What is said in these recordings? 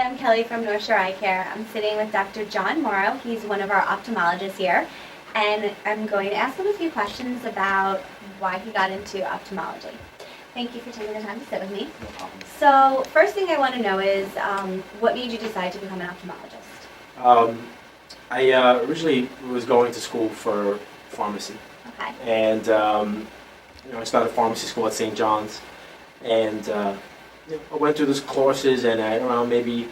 I'm Kelly from North Shore Eye Care. I'm sitting with Dr. John Mauro. He's one of our ophthalmologists here. And I'm going to ask him a few questions about why he got into ophthalmology. Thank you for taking the time to sit with me. No problem. So, first thing I want to know is, what made you decide to become an ophthalmologist? I originally was going to school for pharmacy. Okay. And I started pharmacy school at St. John's. And I went through those courses, and around maybe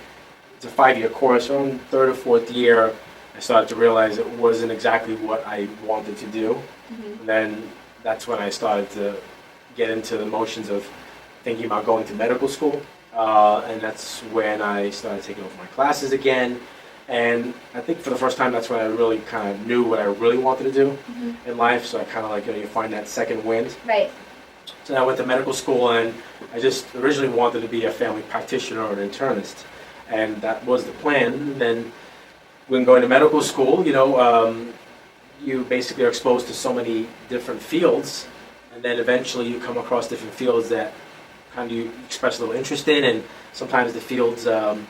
it's a 5-year course. Around third or fourth year, I started to realize it wasn't exactly what I wanted to do. Mm-hmm. And then that's when I started to get into the motions of thinking about going to medical school. And that's when I started taking over my classes again. And I think for the first time, that's when I really kind of knew what I really wanted to do in life. So I kind of like, you find that second wind. Right. So I went to medical school, and I just originally wanted to be a family practitioner or an internist. And that was the plan. And then when going to medical school, you basically are exposed to so many different fields. And then eventually you come across different fields that kind of you express a little interest in. And sometimes the fields kind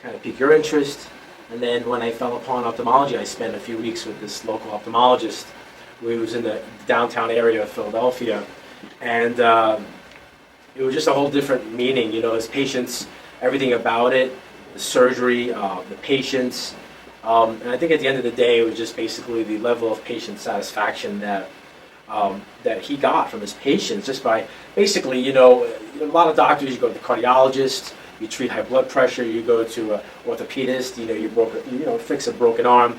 of pique your interest. And then when I fell upon ophthalmology, I spent a few weeks with this local ophthalmologist who was in the downtown area of Philadelphia. And it was just a whole different meaning, his patients, everything about it, the surgery, the patients. And I think at the end of the day, it was just basically the level of patient satisfaction that he got from his patients just by basically, a lot of doctors, you go to the cardiologist, you treat high blood pressure, you go to an orthopedist, you fix a broken arm.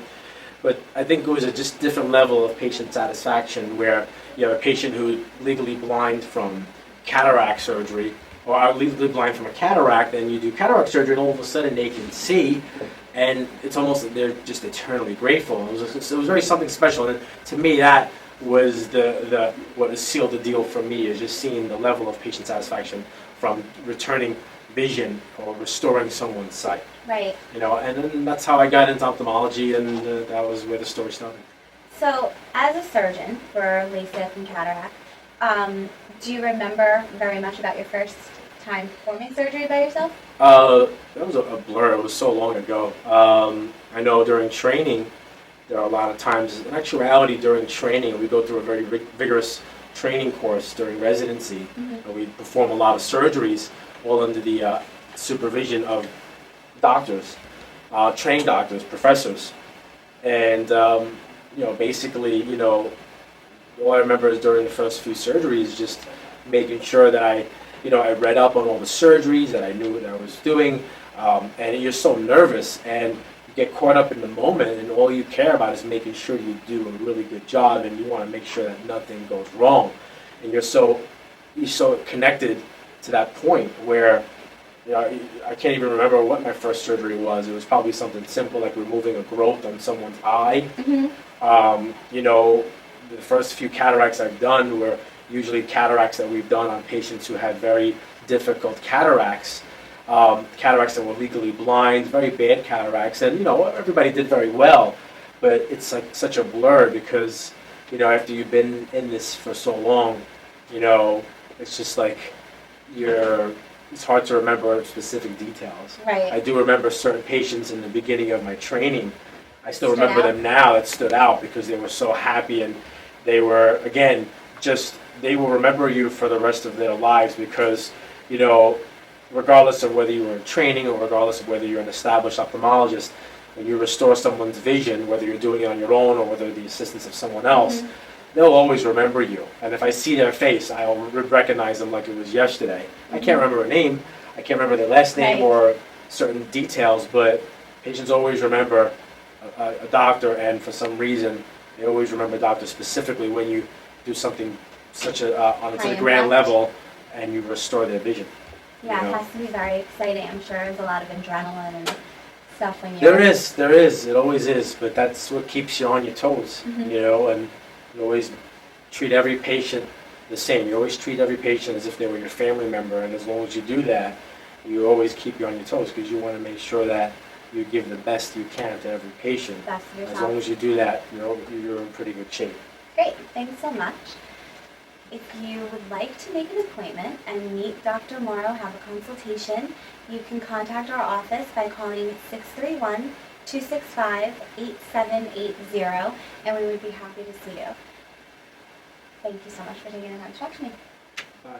But I think it was a just different level of patient satisfaction where you have a patient who's legally blind from cataract surgery, or are legally blind from a cataract, and you do cataract surgery, and all of a sudden they can see, and it's almost like they're just eternally grateful. It was very something special, and to me that was the what has sealed the deal for me, is just seeing the level of patient satisfaction from returning vision or restoring someone's sight. Right. And then that's how I got into ophthalmology, and that was where the story started. So, as a surgeon for LASIK and cataract, do you remember very much about your first time performing surgery by yourself? That was a blur. It was so long ago. I know during training, there are a lot of times, in actuality during training, we go through a very vigorous training course during residency, and we perform a lot of surgeries, all under the supervision of doctors, trained doctors, professors. And, basically, all I remember is during the first few surgeries, just making sure that I read up on all the surgeries, that I knew what I was doing. And you're so nervous, and you get caught up in the moment, and all you care about is making sure you do a really good job, and you want to make sure that nothing goes wrong. And you're so connected to that point where I can't even remember what my first surgery was. It was probably something simple like removing a growth on someone's eye. The first few cataracts I've done were usually cataracts that we've done on patients who had very difficult cataracts, cataracts that were legally blind, very bad cataracts, and everybody did very well, but it's like such a blur because after you've been in this for so long, it's just like it's hard to remember specific details. Right. I do remember certain patients in the beginning of my training. I still remember them now that stood out because they were so happy, and they were, again, they will remember you for the rest of their lives because, regardless of whether you were in training or regardless of whether you're an established ophthalmologist, when you restore someone's vision, whether you're doing it on your own or whether the assistance of someone else, they'll always remember you. And if I see their face, I'll recognize them like it was yesterday. I can't remember a name, I can't remember their last name or certain details, but patients always remember a doctor, and for some reason, they always remember a doctor specifically when you do something on such a grand level and you restore their vision. Yeah, it has to be very exciting. I'm sure there's a lot of adrenaline and stuff when you're... There is. It always is, but that's what keeps you on your toes, and you always treat every patient the same. You always treat every patient as if they were your family member, and as long as you do that, you always keep you on your toes because you want to make sure that you give the best you can to every patient. As long as you do that, you're in pretty good shape. Great, thanks so much. If you would like to make an appointment and meet Dr. Mauro, have a consultation, you can contact our office by calling 631-265-8780, and we would be happy to see you. Thank you so much for taking the time to talk to me. Bye.